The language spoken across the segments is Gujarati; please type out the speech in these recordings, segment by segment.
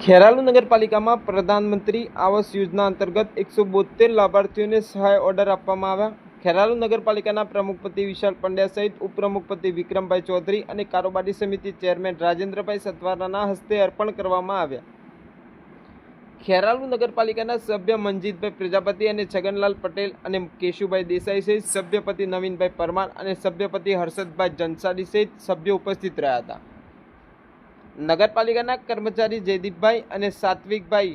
ખેરાલુ નગરપાલિકામાં પ્રધાનમંત્રી આવાસ યોજના અંતર્ગત 172 લાભાર્થીઓને સહાય ઓર્ડર આપવામાં આવ્યા. ખેરાલુ નગરપાલિકાના પ્રમુખપતિ વિશાલ પંડ્યા સહિત ઉપપ્રમુખપતિ વિક્રમભાઈ ચૌધરી અને કારોબારી સમિતિ ચેરમેન રાજેન્દ્રભાઈ સતવારાના હસ્તે અર્પણ કરવામાં આવ્યા. ખેરાલુ નગરપાલિકાના સભ્ય મનજીતભાઈ પ્રજાપતિ અને છગનલાલ પટેલ અને કેશુભાઈ દેસાઈ સહિત સભ્યપતિ નવીનભાઈ પરમાર અને સભ્યપતિ હર્ષદભાઈ જનસાડી સહિત સભ્યો ઉપસ્થિત રહ્યા હતા. નગરપાલિકાના કર્મચારી જયદીપભાઈ અને સાત્વિકભાઈ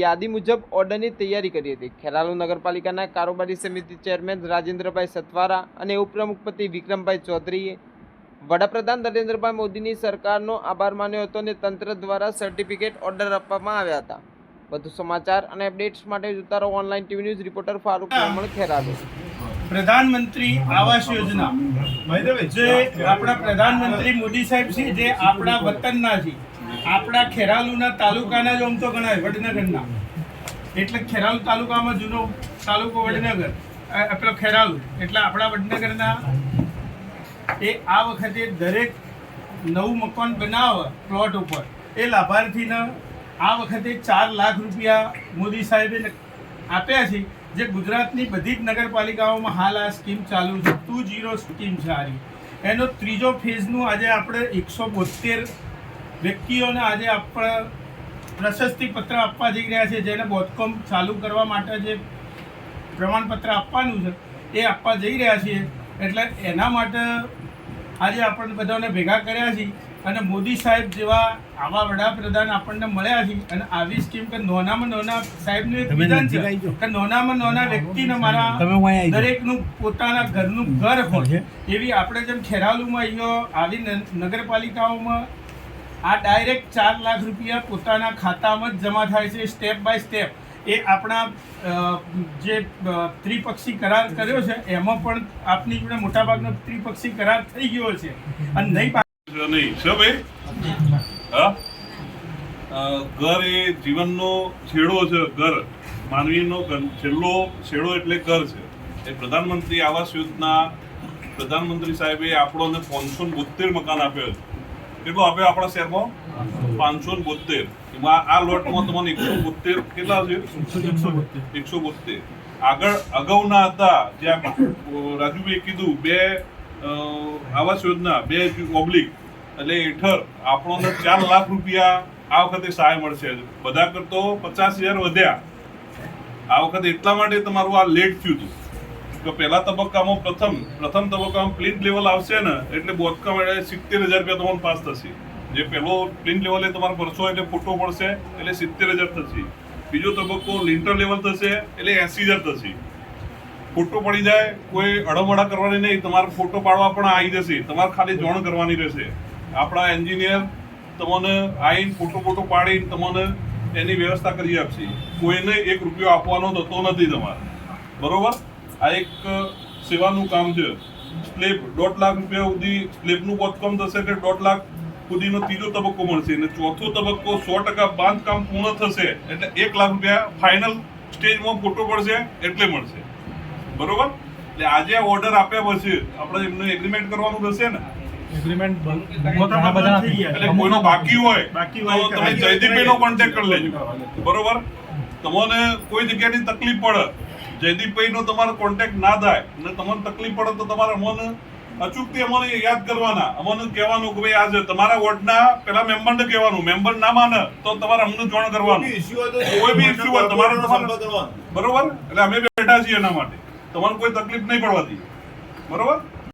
યાદી મુજબ ઓર્ડરની તૈયારી કરી હતી. ખેરાલુ નગરપાલિકાના કારોબારી સમિતિ ચેરમેન રાજેન્દ્રભાઈ સતવારા અને ઉપપ્રમુખપતિ વિક્રમભાઈ ચૌધરીએ વડાપ્રધાન નરેન્દ્રભાઈ મોદીની સરકારનો આભાર માન્યો હતો અને તંત્ર દ્વારા સર્ટિફિકેટ ઓર્ડર આપવામાં આવ્યા હતા. વધુ સમાચાર અને અપડેટ્સ માટે જોતા રહો online TV news. Reporter Farooq Raman, Kheralu. Pradhanmantri Awas યોજના જે આપણા પ્રધાનમંત્રી મોદી સાહેબ છે, જે આપણા વતનના છે, આપણા ખેરાલુના તાલુકાના જ આમ તો ગણાય, વડનગરના. એટલે ખેરાલુ તાલુકામાં જૂનો તાલુકો વડનગર, પેલો ખેરાલુ એટલે આપણા વડનગરના. એ આ વખતે દરેક નવું મકાન બનાવે પ્લોટ ઉપર એ લાભાર્થીને આ વખતે 4 લાખ રૂપિયા મોદી સાહેબે આપ્યા છે. જે ગુજરાતની બધી જ નગરપાલિકાઓમાં હાલ આ સ્કીમ ચાલુ છે. 2-0 સ્કીમ છે આ. એનો ત્રીજો ફેઝનું આજે આપણે 172 વ્યક્તિઓને આજે આપણે પ્રશસ્તિ પત્ર આપવા જઈ રહ્યા છે, જેને બોધકોમ ચાલુ કરવા માટે જે પ્રમાણપત્ર આપવાનું છે એ આપવા જઈ રહ્યા છીએ. એટલે એના માટે આજે આપણને બધાને ભેગા કર્યા છીએ અને મોદી સાહેબ જેવા આવા વડાપ્રધાન આપણને મળ્યા છે. અને આવી સ્કીમ કે નોનામાં નોના સાહેબનું એક વિધાન છે કે નોનામાં નોના વ્યક્તિને મારા દરેકનું પોતાના ઘરનું ઘર હોય, એવી આપણે જેમ ખેરાલુમાં અહીંયા આવી નગરપાલિકાઓમાં આ ડાયરેક્ટ 4 લાખ રૂપિયા પોતાના ખાતામાં જ જમા થાય છે, સ્ટેપ બાય સ્ટેપ. એ આપણા જે ત્રિપક્ષી કરાર કર્યો છે એમાં પણ આપની જોડે મોટાભાગનો ત્રિપક્ષી કરાર થઈ ગયો છે. અને નહીં ઘર એ જીવનનો છેડો છે. ઘર માનવીનો છેલ્લો છેડો એટલે ઘર છે. એ પ્રધાનમંત્રી આવાસ યોજના પ્રધાનમંત્રી સાહેબે આપણને 572 મકાન આપ્યો છે. કેટલો આપ્યો આપણા શહેરમાં? 572. એમાં આ લોટમાં તમને 172 કેટલા છે? 172. અગાઉના હતા જ્યાં રાજુભાઈ કીધું 2 આવાસ યોજના 2 ઓબ્લિક એટલે હેઠળ આપણને 4 લાખ રૂપિયા આ વખતે સહાય મળશે. બધા કરતો 50,000 વધ્યા આ વખતે. એટલા માટે તમારું આ લેટ થયું હતું કે પહેલા તબક્કામાં પ્રથમ તબક્કામાં પ્લિન્થ લેવલ આવશે ને એટલે બોધકામ 70,000 રૂપિયા તમને પાસ થશે. જે પહેલો પ્લિન્થ લેવલે તમારે ભરશો એટલે ફોટો પડશે એટલે 70,000 થશે. બીજો તબક્કો લિન્ટર લેવલ થશે એટલે 80,000 થશે. ફોટો પડી જાય કોઈ અડમડા કરવાની નહીં, તમારે ફોટો પાડવા પણ આવી જશે. તમારે ખાલી જોણ કરવાની રહેશે. આપણા એન્જિનિયર તમને આવીને ફોટો પાડીને તમને એની વ્યવસ્થા કરી આપશે. કોઈને 1 રૂપિયો આપવાનો થતો નથી તમારે. બરોબર? આ એક સેવાનું કામ છે. સ્લેબ 1.5 લાખ રૂપિયા સુધી સ્લેબનું બોધકામ થશે એટલે 1.5 લાખ સુધીનો ત્રીજો તબક્કો મળશે. અને ચોથો તબક્કો 100% બાંધકામ પૂર્ણ થશે એટલે 1 લાખ રૂપિયા ફાઇનલ સ્ટેજમાં ફોટો પડશે એટલે મળશે. બરોબર? એટલે આજે ઓર્ડર આપ્યા પછી આપણે એમને એગ્રીમેન્ટ કરવાનું થશે ને. એટલે કોઈનો બાકી હોય તો તમે જયદીપભાઈનો કોન્ટેક્ટ કરી લેજો. બરોબર? તમને કોઈ જગ્યાની તકલીફ પડે, જયદીપભાઈનો તમારો કોન્ટેક્ટ ના થાય અને તમને તકલીફ પડે તો તમારે અમને અચૂકથી અમને યાદ કરવાના, અમને કહેવાનું કે ભાઈ આજે તમારા વોર્ડના પેલા મેમ્બરને કહેવાનું. મેમ્બર ના માને તો તમારે અમને જોણ કરવાનું. કોઈ બી ઇસ્યુ હોય તમારે બરોબર? એટલે અમે બેઠા છીએ એના માટે. તમારે કોઈ તકલીફ નહીં પડવાથી. બરોબર?